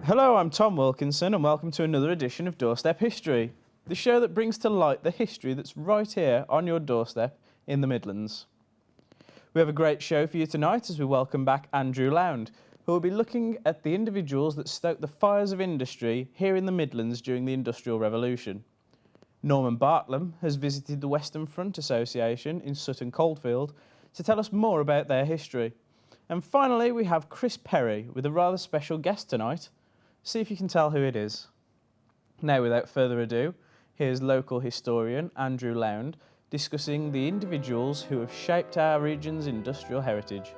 Hello, I'm Tom Wilkinson and welcome to another edition of Doorstep History, the show that brings to light the history that's right here on your doorstep in the Midlands. We have a great show for you tonight as we welcome back Andrew Lound, who will be looking at the individuals that stoked the fires of industry here in the Midlands during the Industrial Revolution. Norman Bartlam has visited the Western Front Association in Sutton Coldfield to tell us more about their history. And finally, we have Chris Perry with a rather special guest tonight. See if you can tell who it is. Now, without further ado, here's local historian Andrew Lound discussing the individuals who have shaped our region's industrial heritage.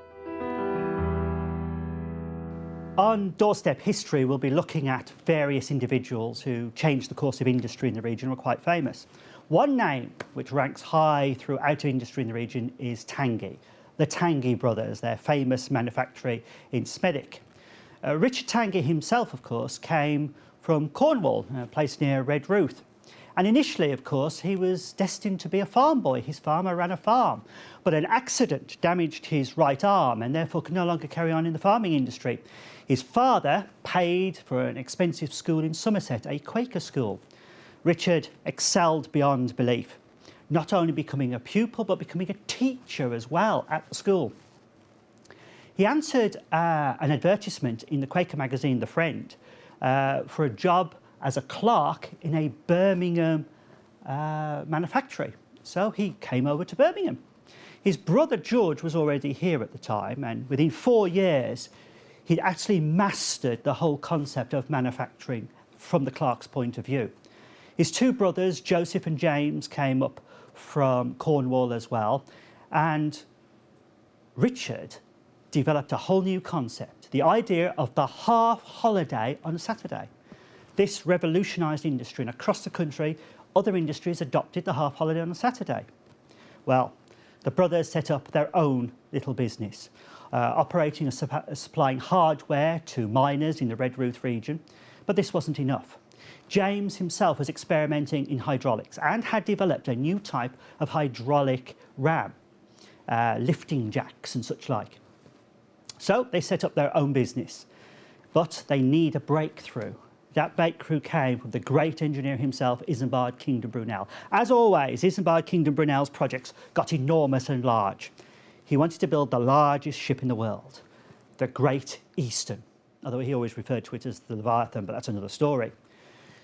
On Doorstep History, we'll be looking at various individuals who changed the course of industry in the region and were quite famous. One name which ranks high throughout industry in the region is Tanguy. The Tanguy brothers, their famous manufactory in Smethwick. Richard Tanguy himself, of course, came from Cornwall, a place near Redruth. And initially, of course, he was destined to be a farm boy. His farmer ran a farm. But an accident damaged his right arm and therefore could no longer carry on in the farming industry. His father paid for an expensive school in Somerset, a Quaker school. Richard excelled beyond belief, not only becoming a pupil, but becoming a teacher as well at the school. He answered an advertisement in the Quaker magazine, The Friend, for a job as a clerk in a Birmingham manufactory. So he came over to Birmingham. His brother George was already here at the time, and within 4 years, he'd actually mastered the whole concept of manufacturing from the clerk's point of view. His two brothers, Joseph and James, came up from Cornwall as well, and Richard developed a whole new concept, the idea of the half holiday on a Saturday. This revolutionised industry, and across the country, other industries adopted the half holiday on a Saturday. Well, the brothers set up their own little business, operating and supplying hardware to miners in the Redruth region, but this wasn't enough. James himself was experimenting in hydraulics and had developed a new type of hydraulic ram, lifting jacks and such like. So they set up their own business, but they need a breakthrough. That breakthrough came from the great engineer himself, Isambard Kingdom Brunel. As always, Isambard Kingdom Brunel's projects got enormous and large. He wanted to build the largest ship in the world, the Great Eastern, although he always referred to it as the Leviathan, but that's another story.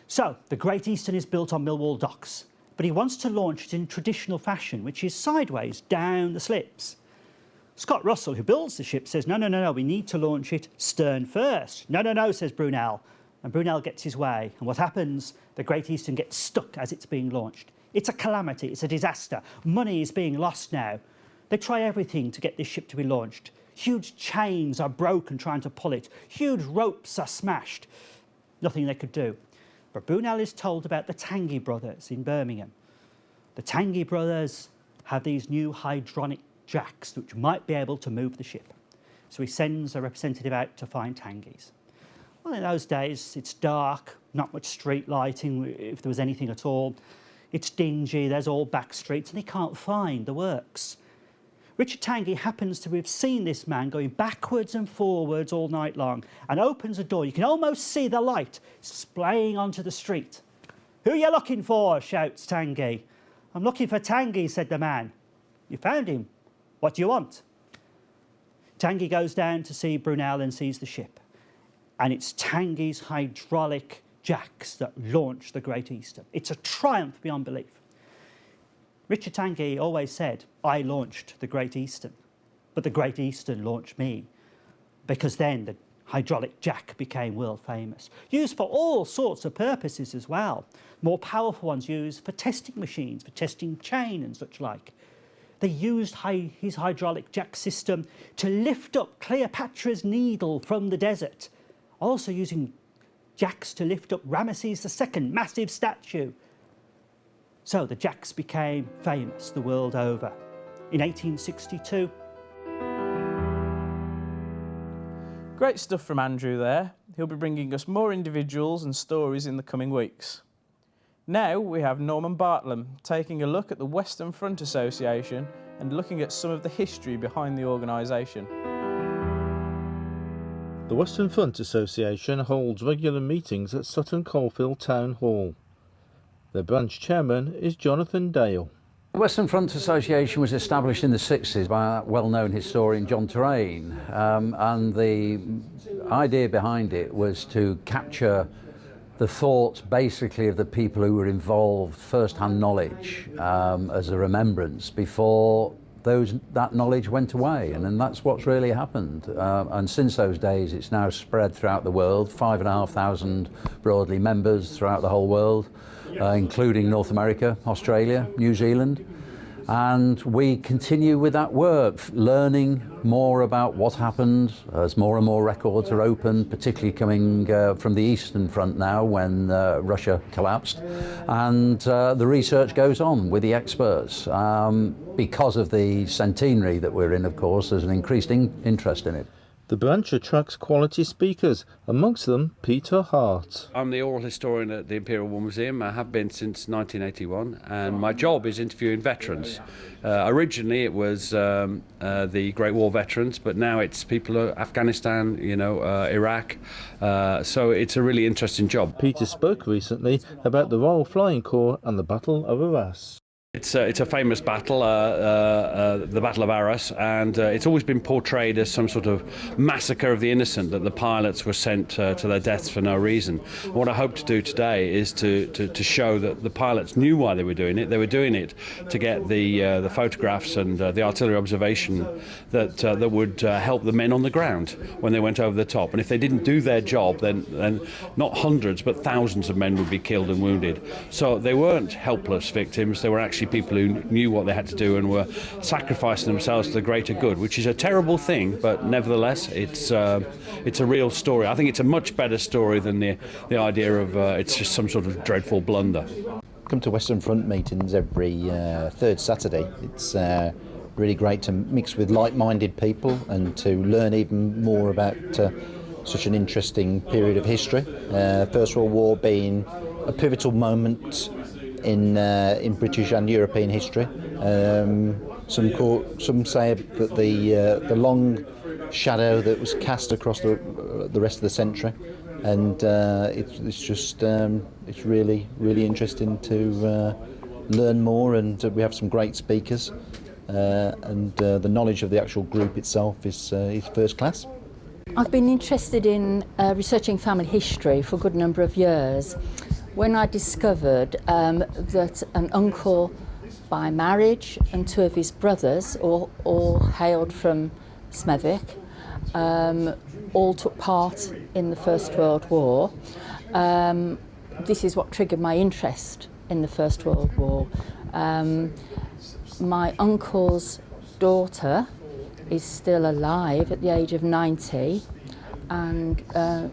So the Great Eastern is built on Millwall docks, but he wants to launch it in traditional fashion, which is sideways down the slips. Scott Russell, who builds the ship, says, no, we need to launch it stern first. No, says Brunel. And Brunel gets his way. And what happens? The Great Eastern gets stuck as it's being launched. It's a calamity. It's a disaster. Money is being lost now. They try everything to get this ship to be launched. Huge chains are broken trying to pull it. Huge ropes are smashed. Nothing they could do. But Brunel is told about the Tanguy brothers in Birmingham. The Tanguy brothers have these new hydraulic jacks which might be able to move the ship. So he sends a representative out to find Tanguys. Well, in those days, it's dark, not much street lighting, if there was anything at all. It's dingy, there's all back streets, and he can't find the works. Richard Tanguy happens to have seen this man going backwards and forwards all night long and opens a door. You can almost see the light splaying onto the street. "Who are you looking for?" shouts Tanguy. "I'm looking for Tanguy," said the man. "You found him. What do you want?" Tanguy goes down to see Brunel and sees the ship. And it's Tanguy's hydraulic jacks that launch the Great Eastern. It's a triumph beyond belief. Richard Tanguy always said, "I launched the Great Eastern, but the Great Eastern launched me," because then the hydraulic jack became world famous. Used for all sorts of purposes as well. More powerful ones used for testing machines, for testing chain and such like. They used his hydraulic jack system to lift up Cleopatra's Needle from the desert, also using jacks to lift up Ramesses II, massive statue. So the jacks became famous the world over. In 1862. Great stuff from Andrew there. He'll be bringing us more individuals and stories in the coming weeks. Now we have Norman Bartlam taking a look at the Western Front Association and looking at some of the history behind the organisation. The Western Front Association holds regular meetings at Sutton Coldfield Town Hall. Their branch chairman is Jonathan Dale. The Western Front Association was established in the 60s by a well-known historian, John Terraine, and the idea behind it was to capture the thoughts basically of the people who were involved, first-hand knowledge as a remembrance before that knowledge went away, and then that's what's really happened. And since those days it's now spread throughout the world, 5,500 broadly members throughout the whole world, including North America, Australia, New Zealand. And we continue with that work, learning more about what happened as more and more records are open, particularly coming from the Eastern Front now when Russia collapsed. And the research goes on with the experts. Because of the centenary that we're in, of course, there's an increased interest in it. The branch attracts quality speakers, amongst them Peter Hart. I'm the oral historian at the Imperial War Museum. I have been since 1981, and my job is interviewing veterans. Originally it was the Great War veterans, but now it's people of Afghanistan, Iraq, so it's a really interesting job. Peter spoke recently about the Royal Flying Corps and the Battle of Arras. It's a famous battle, the Battle of Arras, and it's always been portrayed as some sort of massacre of the innocent, that the pilots were sent to their deaths for no reason. What I hope to do today is to show that the pilots knew why they were doing it. They were doing it to get the photographs and the artillery observation that would help the men on the ground when they went over the top. And if they didn't do their job, then not hundreds but thousands of men would be killed and wounded. So they weren't helpless victims, they were actually people who knew what they had to do and were sacrificing themselves to the greater good, which is a terrible thing, but nevertheless it's a real story. I think it's a much better story than the idea of it's just some sort of dreadful blunder. Come to Western Front meetings every third Saturday. It's really great to mix with like-minded people and to learn even more about such an interesting period of history. First World War being a pivotal moment in British and European history. Some say that the long shadow that was cast across the rest of the century, and it's really interesting to learn more, and we have some great speakers, and the knowledge of the actual group itself is first class. I've been interested in researching family history for a good number of years. When I discovered that an uncle by marriage and two of his brothers, all hailed from Smethwick, all took part in the First World War, this is what triggered my interest in the First World War. My uncle's daughter is still alive at the age of 90, and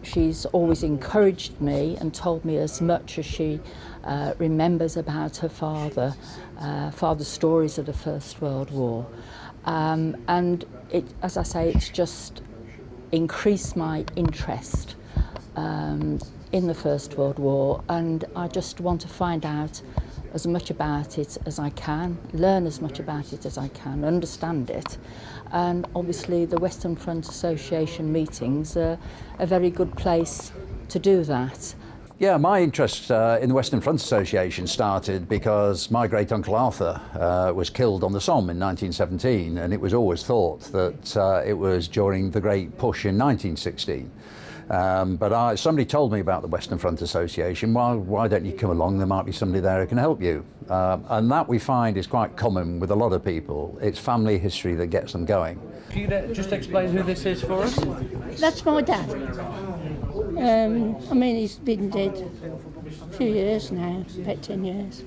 she's always encouraged me and told me as much as she remembers about her father's stories of the First World War. And as I say, it's just increased my interest in the First World War, and I just want to find out as much about it as I can, learn as much about it as I can, understand it. And obviously the Western Front Association meetings are a very good place to do that. Yeah, my interest in the Western Front Association started because my great-uncle Arthur was killed on the Somme in 1917, and it was always thought that it was during the Great Push in 1916. But somebody told me about the Western Front Association. Well, why don't you come along? There might be somebody there who can help you. And that we find is quite common with a lot of people. It's family history that gets them going. Can you just explain who this is for us? That's my dad. He's been dead a few years now, about 10 years.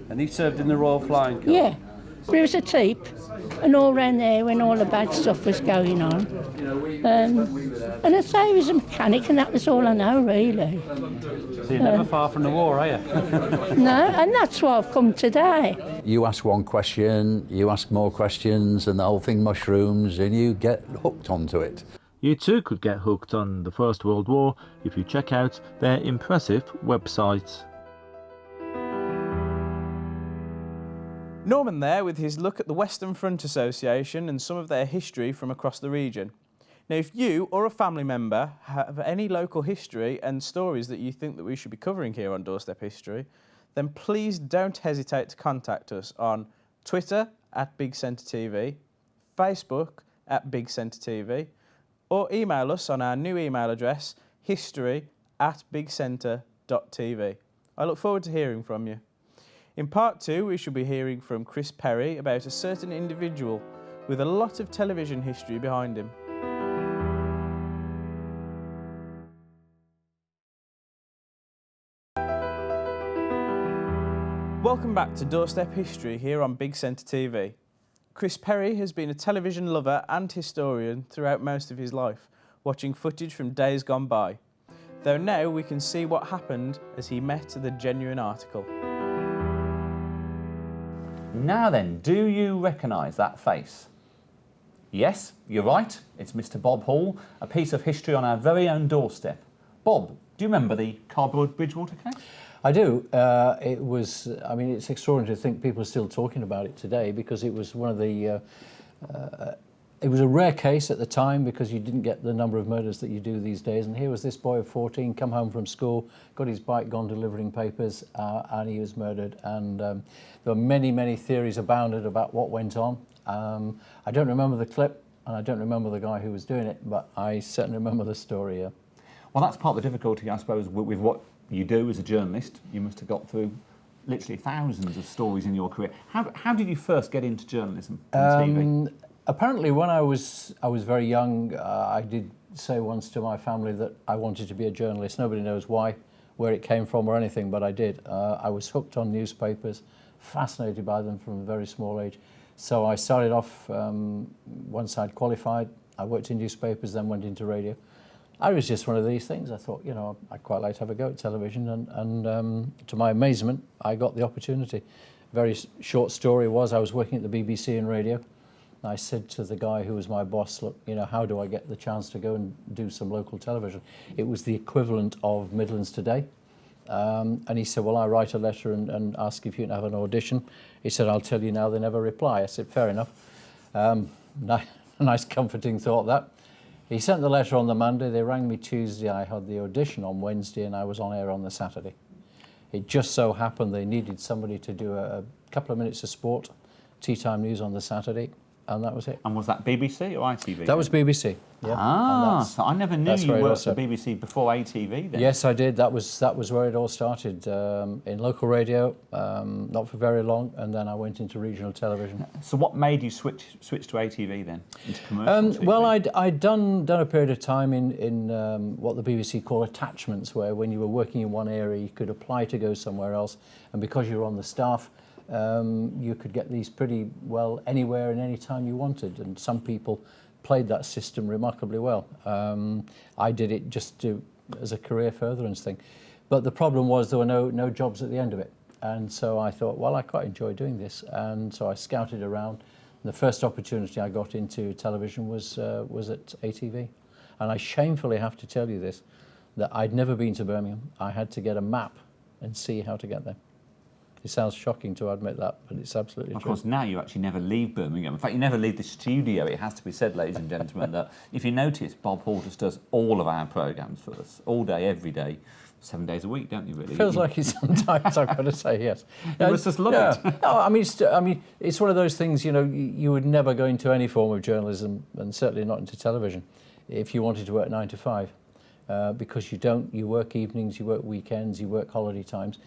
And he served in the Royal Flying Corps? Yeah, there was a teep and all round there when all the bad stuff was going on. And I say he was a mechanic, and that was all I know, really. So you're never far from the war, are you? No, and that's why I've come today. You ask one question, you ask more questions, and the whole thing mushrooms, and you get hooked onto it. You too could get hooked on the First World War if you check out their impressive website. Norman there with his look at the Western Front Association and some of their history from across the region. Now, if you or a family member have any local history and stories that you think that we should be covering here on Doorstep History, then please don't hesitate to contact us on Twitter @BigCenterTV, Facebook @BigCenterTV, or email us on our new email address, history@bigcenter.tv. I look forward to hearing from you. In part 2, we shall be hearing from Chris Perry about a certain individual with a lot of television history behind him. Welcome back to Doorstep History here on Big Centre TV. Chris Perry has been a television lover and historian throughout most of his life, watching footage from days gone by. Though now we can see what happened as he met the genuine article. Now then, do you recognise that face? Yes, you're right, it's Mr. Bob Hall, a piece of history on our very own doorstep. Bob, do you remember the cardboard Bridgewater case? I do. It's extraordinary to think people are still talking about it today, because it was one of the, it was a rare case at the time, because you didn't get the number of murders that you do these days. And here was this boy of 14, come home from school, got his bike, gone delivering papers, and he was murdered. And there were many, many theories abounded about what went on. I don't remember the clip, and I don't remember the guy who was doing it, but I certainly remember the story, yeah. Well, that's part of the difficulty, I suppose, with what you do as a journalist. You must have got through literally thousands of stories in your career. How did you first get into journalism and TV? Apparently, when I was very young, I did say once to my family that I wanted to be a journalist. Nobody knows why, where it came from or anything, but I did. I was hooked on newspapers, fascinated by them from a very small age. So I started off, once I'd qualified, I worked in newspapers, then went into radio. I was just one of these things. I thought, you know, I'd quite like to have a go at television, and to my amazement, I got the opportunity. Very short story was, I was working at the BBC and radio. And I said to the guy who was my boss, look, you know, how do I get the chance to go and do some local television? It was the equivalent of Midlands Today. And he said, well, I write a letter and ask if you can have an audition. He said, I'll tell you now, they never reply. I said, fair enough. Nice comforting thought, that. He sent the letter on the Monday, they rang me Tuesday, I had the audition on Wednesday, and I was on air on the Saturday. It just so happened they needed somebody to do a couple of minutes of sport, tea time news on the Saturday, and that was it. And was that BBC or ITV? That was BBC, yeah. So I never knew you worked at the BBC before ATV then. Yes, I did. That was where it all started, in local radio, not for very long, and then I went into regional television. So what made you switch to ATV then, into commercial TV? Well, I'd done a period of time in what the BBC call attachments, where when you were working in one area, you could apply to go somewhere else, and because you were on the staff, you could get these pretty well anywhere and any time you wanted, and some people played that system remarkably well. I did it just as a career furtherance thing, but the problem was there were no jobs at the end of it, and so I thought, well, I quite enjoy doing this, and so I scouted around. The first opportunity I got into television was at ATV, and I shamefully have to tell you this, that I'd never been to Birmingham. I had to get a map and see how to get there. It sounds shocking to admit that, but it's absolutely true. Of course, now you actually never leave Birmingham. In fact, you never leave the studio. It has to be said, ladies and gentlemen, that if you notice, Bob Hall just does all of our programmes for us, all day, every day, 7 days a week, don't you, really? Feels like it sometimes, I've got to say, yes. You must just love it. No, I mean, it's one of those things, you know, you would never go into any form of journalism, and certainly not into television, if you wanted to work 9 to 5, because you don't. You work evenings, you work weekends, you work holiday times.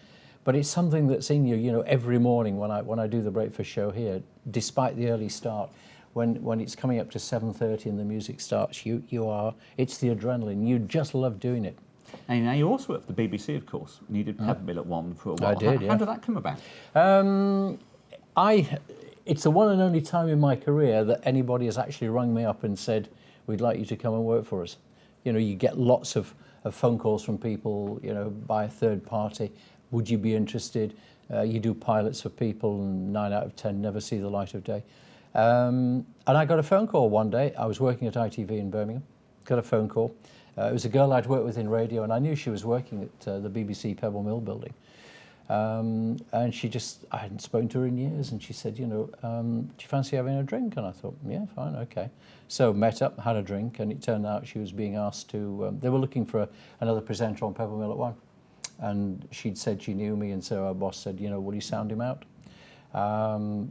But it's something that's in you, you know, every morning when I do the breakfast show here, despite the early start, when it's coming up to 7:30 and the music starts, it's the adrenaline. You just love doing it. And now you also work for the BBC, of course, and you did Pebble Mill at one for a while. I did, yeah. How did that come about? It's the one and only time in my career that anybody has actually rung me up and said, we'd like you to come and work for us. You know, you get lots of phone calls from people, you know, by a third party. Would you be interested? You do pilots for people, and 9 out of 10 never see the light of day. And I got a phone call one day. I was working at ITV in Birmingham. Got a phone call. It was a girl I'd worked with in radio, and I knew she was working at the BBC Pebble Mill building. And she just, I hadn't spoken to her in years, and she said, you know, do you fancy having a drink? And I thought, yeah, fine, okay. So met up, had a drink, and it turned out she was being asked to, they were looking for another presenter on Pebble Mill at 1. And she'd said she knew me, and so our boss said, you know, will you sound him out?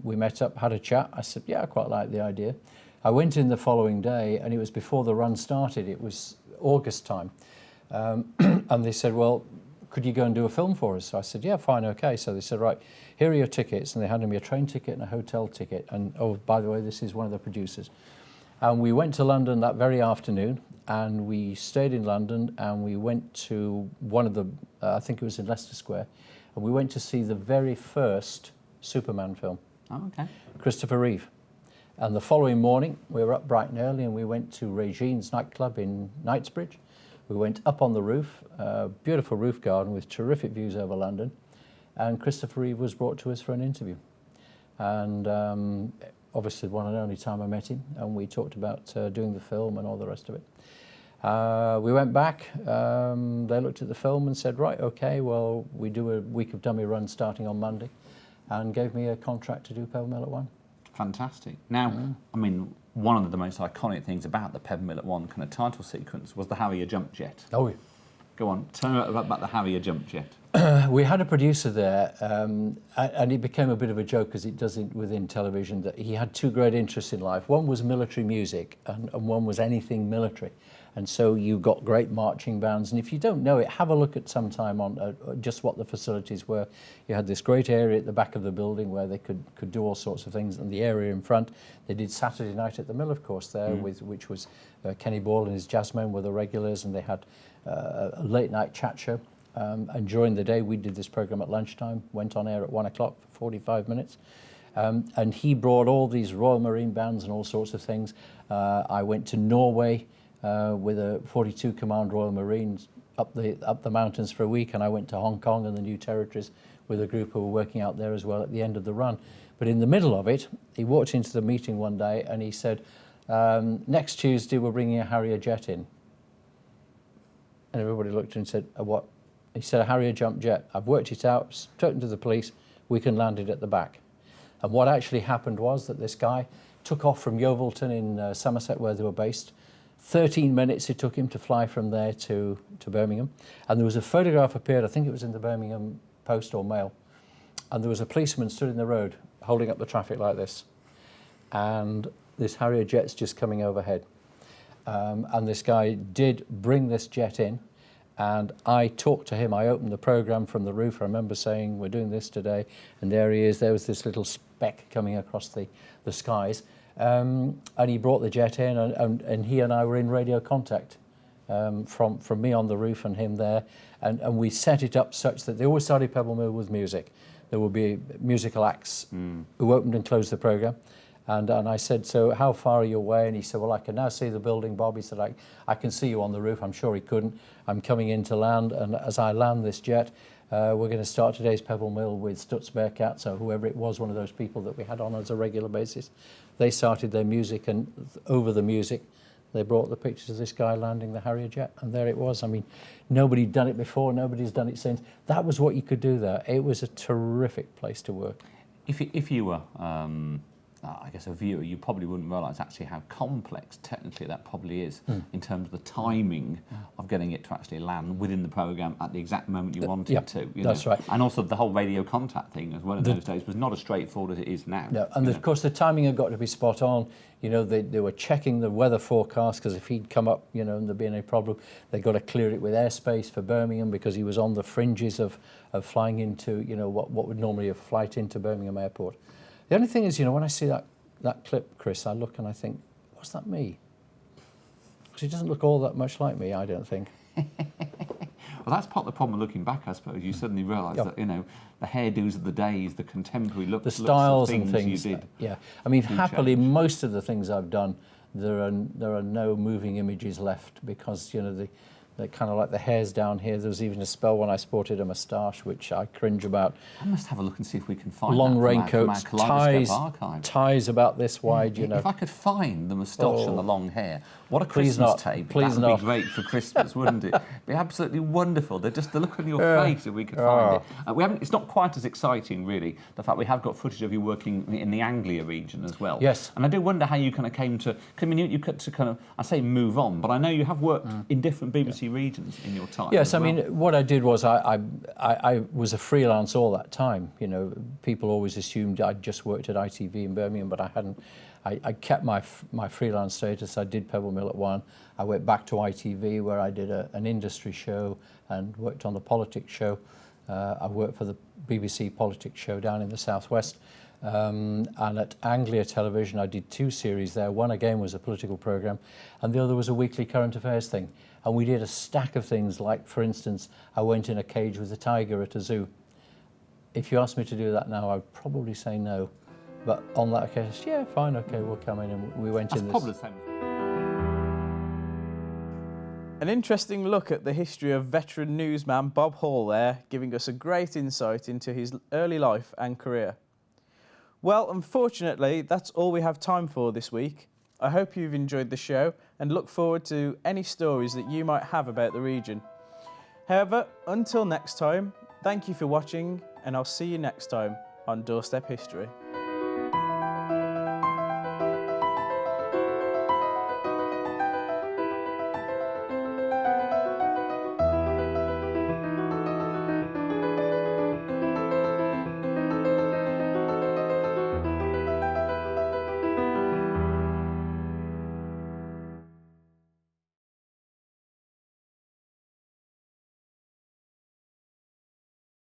We met up, had a chat. I said, yeah, I quite like the idea. I went in the following day, and it was before the run started. It was August time. And they said, well, could you go and do a film for us? So I said, yeah, fine, okay. So they said, right, here are your tickets. And they handed me a train ticket and a hotel ticket. And, oh, by the way, this is one of the producers. And we went to London that very afternoon, and we stayed in London, and we went to one of the, I think it was in Leicester Square, and we went to see the very first Superman film. Oh, okay. Christopher Reeve. And the following morning, we were up bright and early, and we went to Regine's nightclub in Knightsbridge. We went up on the roof, beautiful roof garden with terrific views over London, and Christopher Reeve was brought to us for an interview. And obviously the one and only time I met him, and we talked about doing the film and all the rest of it. We went back, they looked at the film and said, right, okay, well, we do a week of dummy run starting on Monday, and gave me a contract to do Pebble Mill at 1. Fantastic. Now, I mean, one of the most iconic things about the Pebble Mill at 1 kind of title sequence was the Harrier jump jet. Oh, yeah. Go on, tell me about the Harrier jump jet. We had a producer there, and it became a bit of a joke, as it does within television, that he had two great interests in life. One was military music, and one was anything military. And so you got great marching bands. And if you don't know it, have a look at some time on just what the facilities were. You had this great area at the back of the building where they could do all sorts of things. And the area in front, they did Saturday Night at the Mill, of course, there, which was Kenny Ball and his jazzmen were the regulars, and they had a late night chat show. And during the day, we did this program at lunchtime, went on air at 1 o'clock for 45 minutes. And he brought all these Royal Marine bands and all sorts of things. I went to Norway with a 42 Command Royal Marines up the mountains for a week, and I went to Hong Kong and the New Territories with a group who were working out there as well at the end of the run. But in the middle of it, he walked into the meeting one day and he said, next Tuesday we're bringing a Harrier jet in. And everybody looked at him and said, what? He said, a Harrier jump jet. I've worked it out, spoken to the police, we can land it at the back. And what actually happened was that this guy took off from Yeovilton in Somerset, where they were based. 13 minutes it took him to fly from there to Birmingham. And there was a photograph appeared, I think it was in the Birmingham Post or Mail, and there was a policeman stood in the road holding up the traffic like this. And this Harrier jet's just coming overhead. And this guy did bring this jet in, and I talked to him. I opened the program from the roof. I remember saying, we're doing this today, and there he is. There was this little speck coming across the skies. And he brought the jet in, and he and I were in radio contact from me on the roof and him there. And we set it up such that they always started Pebble Mill with music. There would be musical acts who opened and closed the program. And I said, so how far are you away? And he said, well, I can now see the building, Bob. He said, I can see you on the roof. I'm sure he couldn't. I'm coming in to land, and as I land this jet, we're going to start today's Pebble Mill with Stutz Bearcats, or whoever it was, one of those people that we had on as a regular basis. They started their music, and over the music, they brought the pictures of this guy landing the Harrier jet, and there it was. I mean, nobody'd done it before, nobody's done it since. That was what you could do there. It was a terrific place to work. If you were, I guess, a viewer, you probably wouldn't realise actually how complex technically that probably is in terms of the timing of getting it to actually land within the programme at the exact moment you wanted it to. That's right. And also the whole radio contact thing as well in those days was not as straightforward as it is now. No, and of course the timing had got to be spot on. You know, they were checking the weather forecast, because if he'd come up, you know, and there'd be any problem, they got to clear it with airspace for Birmingham, because he was on the fringes of flying into, you know, what would normally a flight into Birmingham Airport. The only thing is, you know, when I see that clip, Chris, I look and I think, was that me? Because he doesn't look all that much like me, I don't think. Well, that's part of the problem looking back, I suppose. You suddenly realise that, you know, the hairdos of the days, the contemporary looks, the styles and things you did. Yeah, I mean, happily, most of the things I've done, there are no moving images left, because, you know, They're kind of like the hairs down here. There was even a spell when I sported a moustache, which I cringe about. I must have a look and see if we can find long that raincoats, from our Kaleidoscope archive. ties about this wide, you know. If I could find the moustache and the long hair, what a Please Christmas not. tape. Please that would not. be great for Christmas, wouldn't it? It'd be absolutely wonderful. Just the look on your face if we could find it. We haven't. It's not quite as exciting, really, the fact we have got footage of you working in the Anglia region as well. Yes. And I do wonder how you kind of came to, I mean, you got to kind of, I say move on, but I know you have worked in different BBC regions in your time. Yes, as I well. mean, what I did was I was a freelance all that time. You know, people always assumed I'd just worked at ITV in Birmingham, but I hadn't. I kept my freelance status. I did Pebble Mill at one. I went back to ITV where I did an industry show and worked on the politics show. I worked for the BBC politics show down in the southwest. And at Anglia Television, I did 2 series there. One again was a political programme, and the other was a weekly current affairs thing. And we did a stack of things, like, for instance, I went in a cage with a tiger at a zoo. If you asked me to do that now, I'd probably say no. But on that occasion, yeah, fine, okay, we'll come in, and we went in this. Probably the same. An interesting look at the history of veteran newsman Bob Hall there, giving us a great insight into his early life and career. Well, unfortunately, that's all we have time for this week. I hope you've enjoyed the show and look forward to any stories that you might have about the region. However, until next time, thank you for watching, and I'll see you next time on Doorstep History.